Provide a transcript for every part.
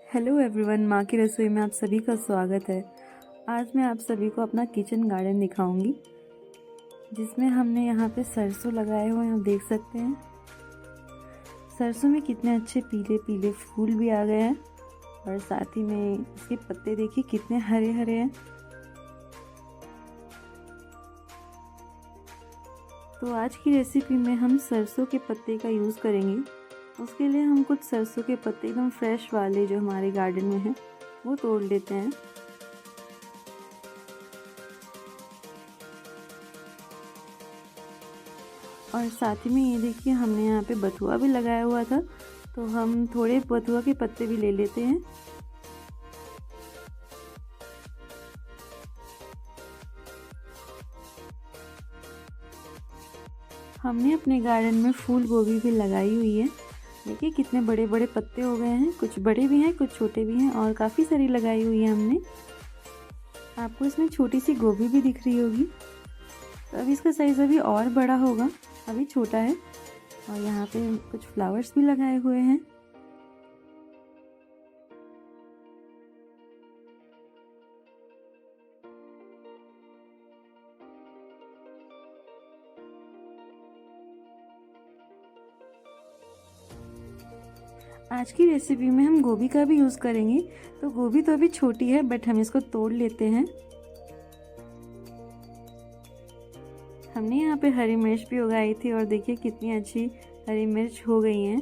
Hello everyone, माँ की रसोई में आप सभी का स्वागत है। आज मैं आप सभी को अपना किचन गार्डन दिखाऊंगी, जिसमें हमने यहाँ पे सरसों लगाए हुए हैं। आप देख सकते हैं सरसों में कितने अच्छे पीले पीले फूल भी आ गए हैं और साथ ही में इसके पत्ते देखिए कितने हरे हरे हैं। तो आज की रेसिपी में हम सरसों के पत्ते का यूज़ करेंगे। उसके लिए हम कुछ सरसों के पत्ते एकदम फ्रेश वाले जो हमारे गार्डन में हैं वो तोड़ लेते हैं। और साथ ही में ये देखिए हमने यहाँ पे बथुआ भी लगाया हुआ था, तो हम थोड़े बथुआ के पत्ते भी ले लेते हैं। हमने अपने गार्डन में फूल गोभी भी लगाई हुई है। देखिए कितने बड़े बड़े पत्ते हो गए हैं, कुछ बड़े भी हैं कुछ छोटे भी हैं और काफ़ी सारी लगाई हुई है हमने। आपको इसमें छोटी सी गोभी भी दिख रही होगी। तो अभी इसका साइज़ अभी और बड़ा होगा, अभी छोटा है। और यहाँ पे कुछ फ्लावर्स भी लगाए हुए हैं। आज की रेसिपी में हम गोभी का भी यूज़ करेंगे। तो गोभी तो अभी छोटी है, बट हम इसको तोड़ लेते हैं। हमने यहाँ पे हरी मिर्च भी उगाई थी और देखिए कितनी अच्छी हरी मिर्च हो गई हैं।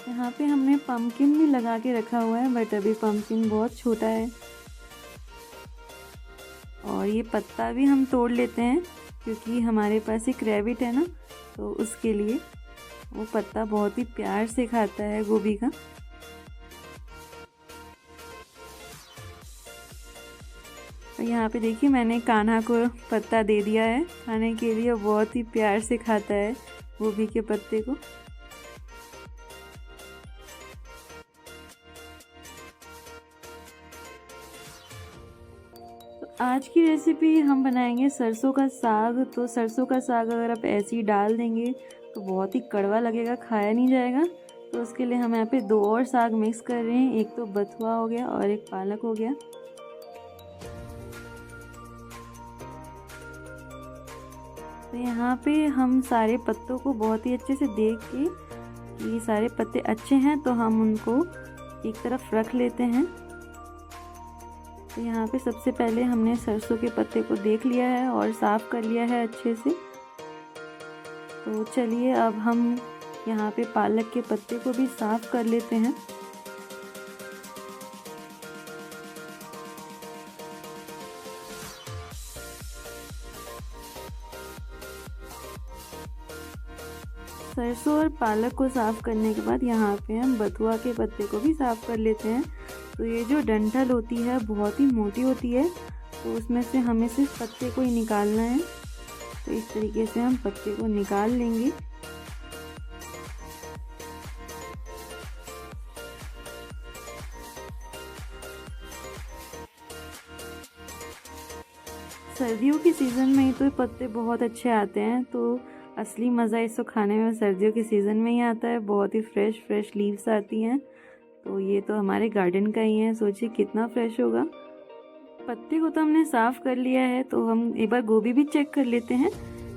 यहाँ पे हमने पम्पकिन भी लगा के रखा हुआ है, बट अभी पम्पकिन बहुत छोटा है। और ये पत्ता भी हम तोड़ लेते हैं, क्योंकि हमारे पास एक रैबिट है ना, तो उसके लिए वो पत्ता बहुत ही प्यार से खाता है गोभी का। और यहाँ पे देखिए मैंने कान्हा को पत्ता दे दिया है खाने के लिए। बहुत ही प्यार से खाता है गोभी के पत्ते को। आज की रेसिपी हम बनाएंगे सरसों का साग। तो सरसों का साग अगर आप ऐसे ही डाल देंगे तो बहुत ही कड़वा लगेगा, खाया नहीं जाएगा। तो उसके लिए हम यहाँ पे दो और साग मिक्स कर रहे हैं, एक तो बथुआ हो गया और एक पालक हो गया। तो यहाँ पे हम सारे पत्तों को बहुत ही अच्छे से देख के ये सारे पत्ते अच्छे हैं तो हम उनको एक तरफ रख लेते हैं। तो यहाँ पे सबसे पहले हमने सरसों के पत्ते को देख लिया है और साफ़ कर लिया है अच्छे से। तो चलिए अब हम यहाँ पे पालक के पत्ते को भी साफ़ कर लेते हैं। सरसों और पालक को साफ़ करने के बाद यहाँ पे हम बथुआ के पत्ते को भी साफ़ कर लेते हैं। तो ये जो डंठल होती है बहुत ही मोटी होती है, तो उसमें से हमें सिर्फ पत्ते को ही निकालना है। तो इस तरीके से हम पत्ते को निकाल लेंगे। सर्दियों की सीज़न में ही तो पत्ते बहुत अच्छे आते हैं, तो असली मज़ा इसको खाने में सर्दियों के सीज़न में ही आता है। बहुत ही फ्रेश फ्रेश लीव्स आती हैं। तो ये तो हमारे गार्डन का ही है, सोचिए कितना फ्रेश होगा। पत्ते को तो हमने साफ़ कर लिया है, तो हम एक बार गोभी भी चेक कर लेते हैं,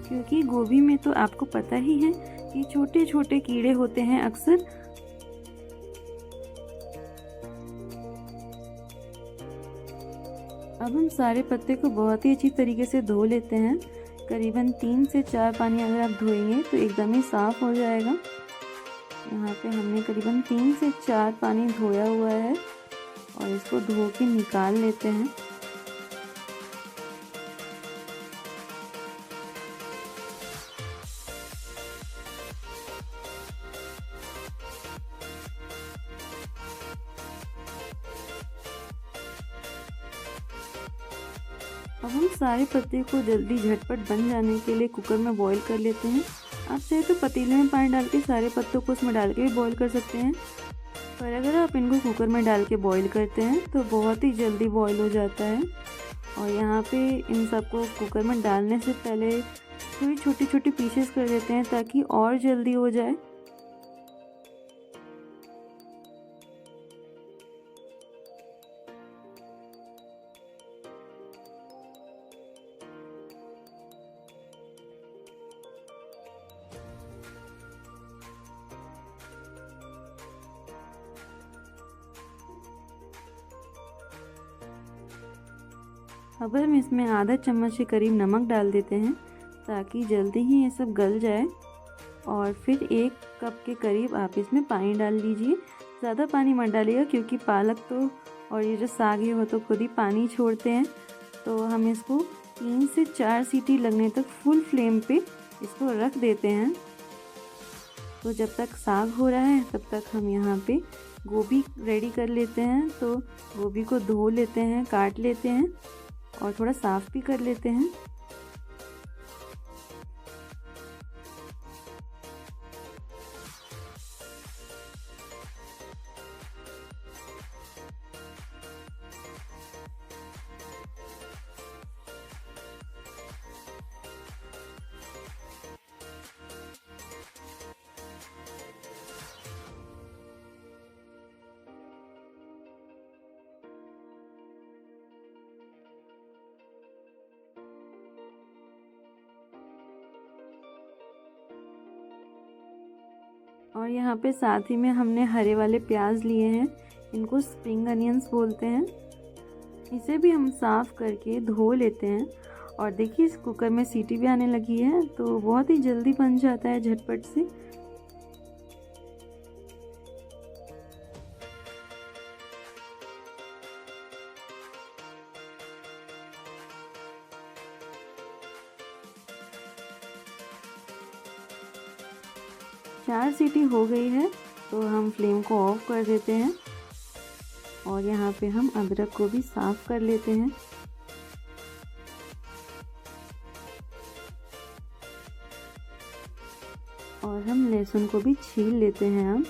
क्योंकि गोभी में तो आपको पता ही है कि छोटे छोटे कीड़े होते हैं अक्सर। अब हम सारे पत्ते को बहुत ही अच्छी तरीके से धो लेते हैं। करीबन 3 से 4 पानी अगर आप धोएंगे तो एकदम ही साफ़ हो जाएगा। यहाँ पे हमने करीबन 3 से 4 पानी धोया हुआ है और इसको धो के निकाल लेते हैं। अब हम सारे पत्ते को जल्दी झटपट बन जाने के लिए कुकर में बॉईल कर लेते हैं। आप चाहे तो पतीले में पानी डाल के सारे पत्तों को उसमें डाल के भी बॉईल कर सकते हैं। पर अगर आप इनको कुकर में डाल के बॉईल करते हैं तो बहुत ही जल्दी बॉईल हो जाता है। और यहाँ पे इन सबको कुकर में डालने से पहले थोड़ी छोटी छोटी पीसेस कर देते हैं ताकि और जल्दी हो जाए। अब हम इसमें आधा चम्मच के करीब नमक डाल देते हैं ताकि जल्दी ही ये सब गल जाए। और फिर 1 कप के करीब आप इसमें पानी डाल लीजिए। ज़्यादा पानी मत डालिएगा क्योंकि पालक तो और ये जो साग है वो तो खुद ही पानी छोड़ते हैं। तो हम इसको 3 से 4 सीटी लगने तक फुल फ्लेम पे इसको रख देते हैं। तो जब तक साग हो रहा है तब तक हम यहाँ पे गोभी रेडी कर लेते हैं। तो गोभी को धो लेते हैं, काट लेते हैं और थोड़ा साफ़ भी कर लेते हैं। और यहाँ पे साथ ही में हमने हरे वाले प्याज लिए हैं, इनको स्प्रिंग अनियंस बोलते हैं। इसे भी हम साफ़ करके धो लेते हैं। और देखिए इस कुकर में सीटी भी आने लगी है तो बहुत ही जल्दी बन जाता है झटपट से। चार सीटी हो गई है तो हम फ्लेम को ऑफ कर देते हैं। और यहाँ पे हम अदरक को भी साफ़ कर लेते हैं। और हम लहसुन को भी छील लेते हैं अब।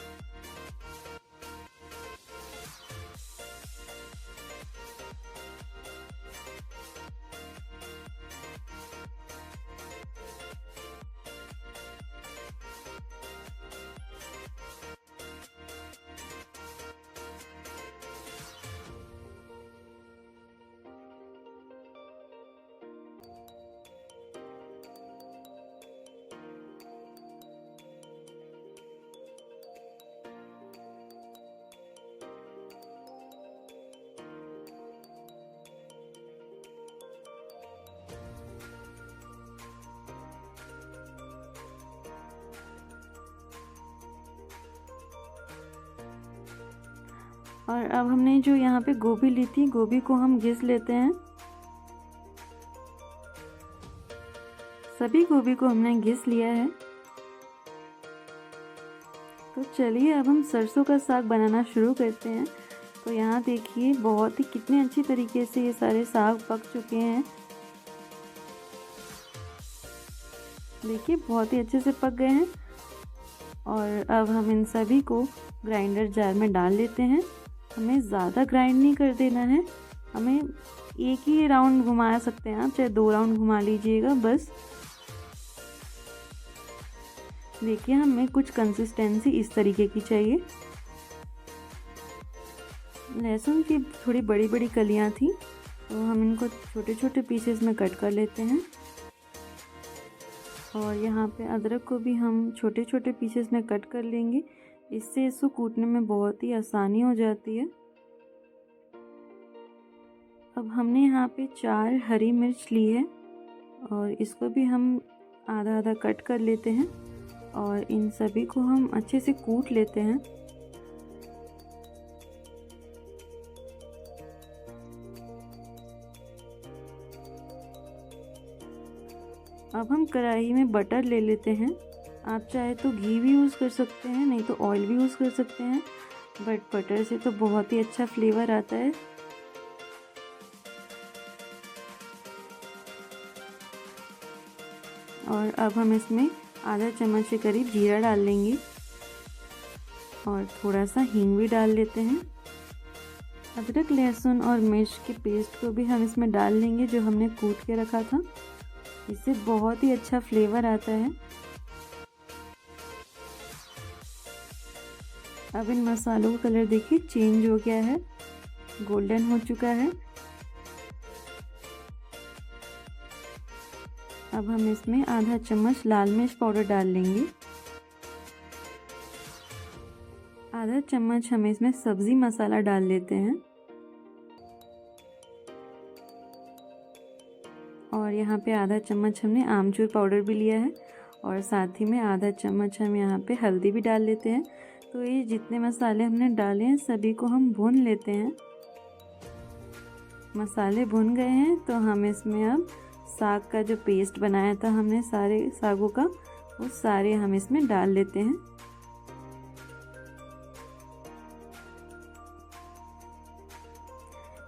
और अब हमने जो यहाँ पे गोभी ली थी, गोभी को हम घिस लेते हैं। सभी गोभी को हमने घिस लिया है। तो चलिए अब हम सरसों का साग बनाना शुरू करते हैं। तो यहाँ देखिए बहुत ही कितने अच्छी तरीके से ये सारे साग पक चुके हैं। देखिए बहुत ही अच्छे से पक गए हैं। और अब हम इन सभी को ग्राइंडर जार में डाल लेते हैं। हमें ज़्यादा ग्राइंड नहीं कर देना है, हमें एक ही राउंड घुमा सकते हैं आप, चाहे 2 राउंड घुमा लीजिएगा बस। देखिए हमें कुछ कंसिस्टेंसी इस तरीके की चाहिए। लहसुन की थोड़ी बड़ी बड़ी कलियां थी तो हम इनको छोटे छोटे पीसेस में कट कर लेते हैं। और यहाँ पे अदरक को भी हम छोटे छोटे पीसेस में कट कर लेंगे, इससे इसको कूटने में बहुत ही आसानी हो जाती है। अब हमने यहाँ पे 4 हरी मिर्च ली है और इसको भी हम आधा आधा कट कर लेते हैं। और इन सभी को हम अच्छे से कूट लेते हैं। अब हम कढ़ाई में बटर ले लेते हैं। आप चाहे तो घी भी यूज़ कर सकते हैं, नहीं तो ऑयल भी यूज़ कर सकते हैं, बट बटर से तो बहुत ही अच्छा फ्लेवर आता है। और अब हम इसमें आधा चम्मच के करीब जीरा डाल लेंगे। और थोड़ा सा हींग भी डाल लेते हैं। अदरक लहसुन और मिर्च के पेस्ट को भी हम इसमें डाल लेंगे जो हमने कूट के रखा था। इससे बहुत ही अच्छा फ्लेवर आता है। अब इन मसालों का कलर देखिए चेंज हो गया है, गोल्डन हो चुका है। अब हम इसमें आधा चम्मच लाल मिर्च पाउडर डाल लेंगे। आधा चम्मच हम इसमें सब्जी मसाला डाल लेते हैं। और यहाँ पे आधा चम्मच हमने आमचूर पाउडर भी लिया है और साथ ही में आधा चम्मच हम यहाँ पे हल्दी भी डाल लेते हैं। तो ये जितने मसाले हमने डाले हैं सभी को हम भून लेते हैं। मसाले भुन गए हैं तो हम इसमें अब साग का जो पेस्ट बनाया था हमने सारे सागों का, वो सारे हम इसमें डाल लेते हैं।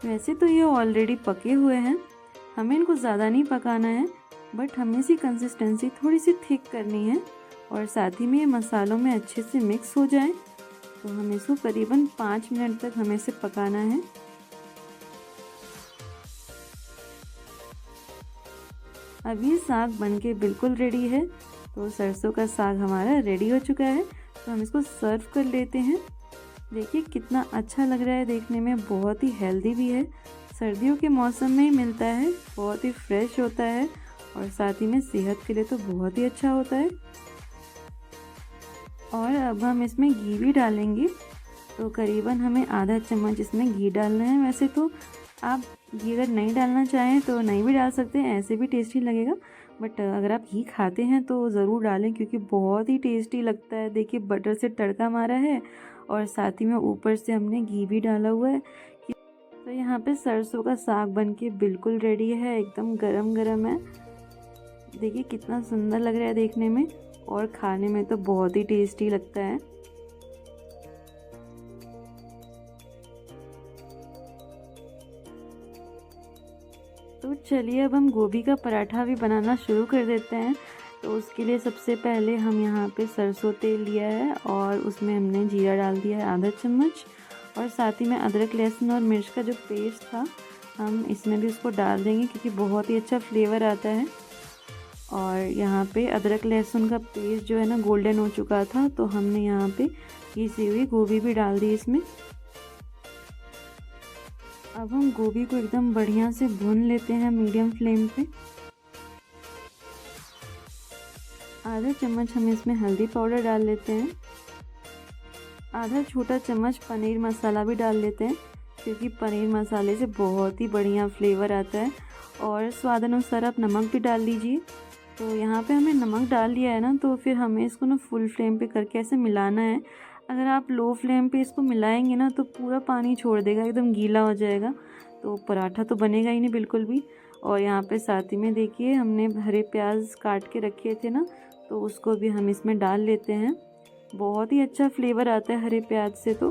वैसे तो ये ऑलरेडी पके हुए हैं, हमें इनको ज़्यादा नहीं पकाना है, बट हमें इसी कंसिस्टेंसी थोड़ी सी थिक करनी है और साथ ही में ये मसालों में अच्छे से मिक्स हो जाए। तो हम इसको करीबन 5 मिनट तक हमें इसे पकाना है। अब ये साग बनके बिल्कुल रेडी है। तो सरसों का साग हमारा रेडी हो चुका है। तो हम इसको सर्व कर लेते हैं। देखिए कितना अच्छा लग रहा है देखने में, बहुत ही हेल्दी भी है, सर्दियों के मौसम में ही मिलता है, बहुत ही फ्रेश होता है और साथ ही में सेहत के लिए तो बहुत ही अच्छा होता है। और अब हम इसमें घी भी डालेंगे। तो करीबन हमें आधा चम्मच इसमें घी डालना है। वैसे तो आप घी अगर नहीं डालना चाहें तो नहीं भी डाल सकते हैं, ऐसे भी टेस्टी लगेगा, बट अगर आप घी खाते हैं तो ज़रूर डालें क्योंकि बहुत ही टेस्टी लगता है। देखिए बटर से तड़का मारा है और साथ ही में ऊपर से हमने घी भी डाला हुआ है। तो यहाँ पे सरसों का साग बनके बिल्कुल रेडी है, एकदम गरम गरम है। देखिए कितना सुंदर लग रहा है देखने में और खाने में तो बहुत ही टेस्टी लगता है। तो चलिए अब हम गोभी का पराठा भी बनाना शुरू कर देते हैं। तो उसके लिए सबसे पहले हम यहाँ पे सरसों तेल लिया है और उसमें हमने जीरा डाल दिया है आधा चम्मच और साथ ही में अदरक लहसुन और मिर्च का जो पेस्ट था हम इसमें भी उसको डाल देंगे क्योंकि बहुत ही अच्छा फ्लेवर आता है। और यहाँ पे अदरक लहसुन का पेस्ट जो है ना गोल्डन हो चुका था, तो हमने यहाँ पे घिसी हुई गोभी भी डाल दी इसमें। अब हम गोभी को एकदम बढ़िया से भून लेते हैं मीडियम फ्लेम पे। आधा चम्मच हम इसमें हल्दी पाउडर डाल लेते हैं। आधा छोटा चम्मच पनीर मसाला भी डाल लेते हैं क्योंकि पनीर मसाले से बहुत ही बढ़िया फ्लेवर आता है। और स्वाद अनुसार आप नमक भी डाल लीजिए। तो यहाँ पे हमने नमक डाल लिया है ना, तो फिर हमें इसको ना फुल फ्लेम पे करके ऐसे मिलाना है। अगर आप लो फ्लेम पे इसको मिलाएंगे ना तो पूरा पानी छोड़ देगा, एकदम गीला हो जाएगा, तो पराठा तो बनेगा ही नहीं बिल्कुल भी। और यहाँ पे साथ ही में देखिए हमने हरे प्याज काट के रखे थे ना, तो उसको भी हम इसमें डाल लेते हैं। बहुत ही अच्छा फ्लेवर आता है हरे प्याज से। तो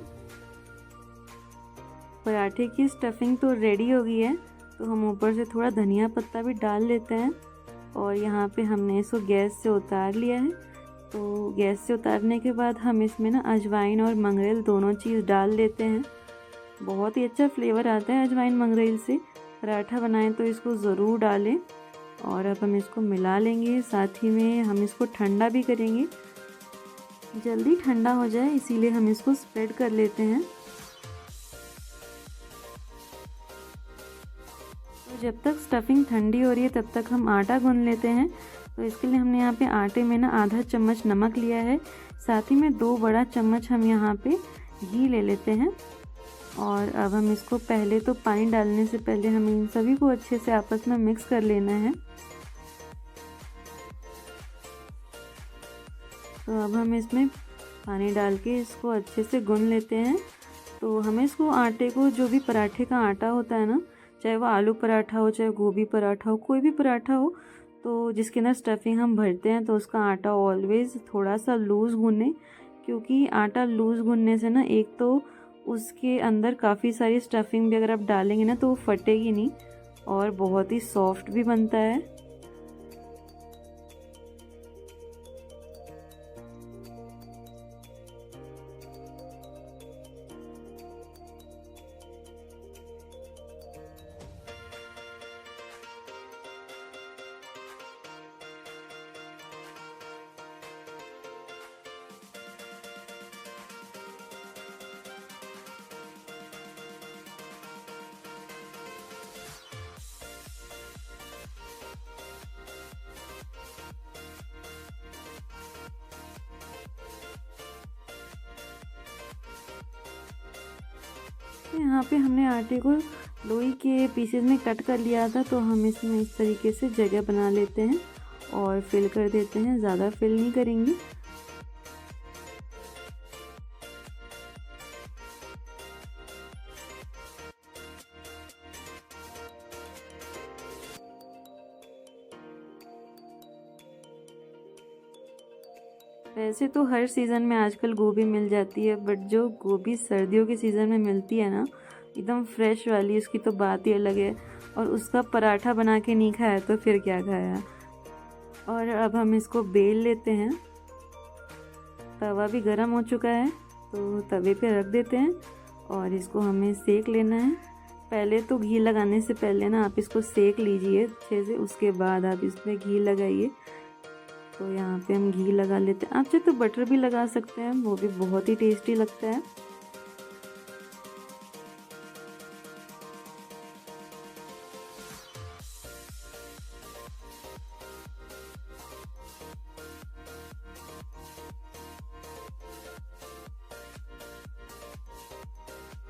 पराठे की स्टफिंग तो रेडी हो गई है, तो हम ऊपर से थोड़ा धनिया पत्ता भी डाल लेते हैं। और यहाँ पे हमने इसको गैस से उतार लिया है। तो गैस से उतारने के बाद हम इसमें ना अजवाइन और मंगरेल दोनों चीज़ डाल लेते हैं। बहुत ही अच्छा फ्लेवर आता है अजवाइन मंगरेल से। पराठा बनाएं तो इसको ज़रूर डालें। और अब हम इसको मिला लेंगे, साथ ही में हम इसको ठंडा भी करेंगे, जल्दी ठंडा हो जाए इसीलिए हम इसको स्प्रेड कर लेते हैं। तो जब तक स्टफिंग ठंडी हो रही है तब तक हम आटा गूंद लेते हैं। तो इसके लिए हमने यहाँ पे आटे में ना आधा चम्मच नमक लिया है, साथ ही में 2 बड़ा चम्मच हम यहाँ पे घी ले लेते हैं। और अब हम इसको पहले तो पानी डालने से पहले हमें इन सभी को अच्छे से आपस में मिक्स कर लेना है। तो अब हम इसमें पानी डाल के इसको अच्छे से गूंद लेते हैं। तो हमें इसको आटे को, जो भी पराठे का आटा होता है ना, चाहे वो आलू पराठा हो चाहे गोभी पराठा हो, कोई भी पराठा हो, तो जिसके अंदर स्टफिंग हम भरते हैं तो उसका आटा ऑलवेज़ थोड़ा सा लूज़ गूंदें, क्योंकि आटा लूज़ गूंदने से ना एक तो उसके अंदर काफ़ी सारी स्टफिंग भी अगर आप डालेंगे ना तो वो फटेगी नहीं और बहुत ही सॉफ्ट भी बनता है। यहाँ पे हमने आटे को लोई के पीसेस में कट कर लिया था, तो हम इसमें इस तरीके से जगह बना लेते हैं और फिल कर देते हैं, ज़्यादा फिल नहीं करेंगे। वैसे तो हर सीज़न में आजकल गोभी मिल जाती है, बट जो गोभी सर्दियों के सीज़न में मिलती है ना, एकदम फ्रेश वाली, उसकी तो बात ही अलग है। और उसका पराठा बना के नहीं खाया तो फिर क्या खाया। और अब हम इसको बेल लेते हैं। तवा भी गर्म हो चुका है, तो तवे पे रख देते हैं और इसको हमें सेक लेना है। पहले तो घी लगाने से पहले ना आप इसको सेक लीजिए अच्छे से, उसके बाद आप इसमें घी लगाइए। तो यहाँ पे हम घी लगा लेते हैं। आप चाहे तो बटर भी लगा सकते हैं, वो भी बहुत ही टेस्टी लगता है।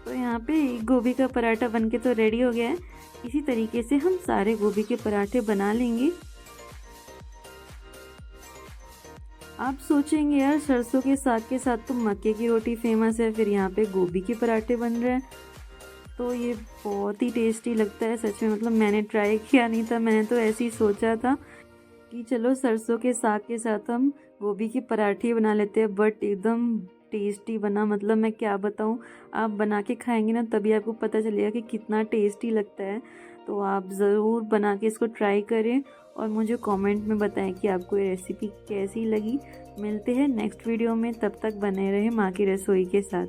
तो यहाँ पे गोभी का पराठा बनके तो रेडी हो गया है। इसी तरीके से हम सारे गोभी के पराठे बना लेंगे। आप सोचेंगे यार सरसों के साग के साथ तो मक्के की रोटी फेमस है, फिर यहाँ पे गोभी के पराठे बन रहे हैं। तो ये बहुत ही टेस्टी लगता है सच में। मतलब मैंने ट्राई किया नहीं था, मैंने तो ऐसे ही सोचा था कि चलो सरसों के साग के साथ हम गोभी के पराठे बना लेते हैं, बट एकदम टेस्टी बना। मतलब मैं क्या बताऊँ, आप बना के खाएंगे ना तभी आपको पता चलेगा कि कितना टेस्टी लगता है। तो आप ज़रूर बना के इसको ट्राई करें और मुझे कमेंट में बताएं कि आपको ये रेसिपी कैसी लगी। मिलते हैं नेक्स्ट वीडियो में, तब तक बने रहे माँ की रसोई के साथ।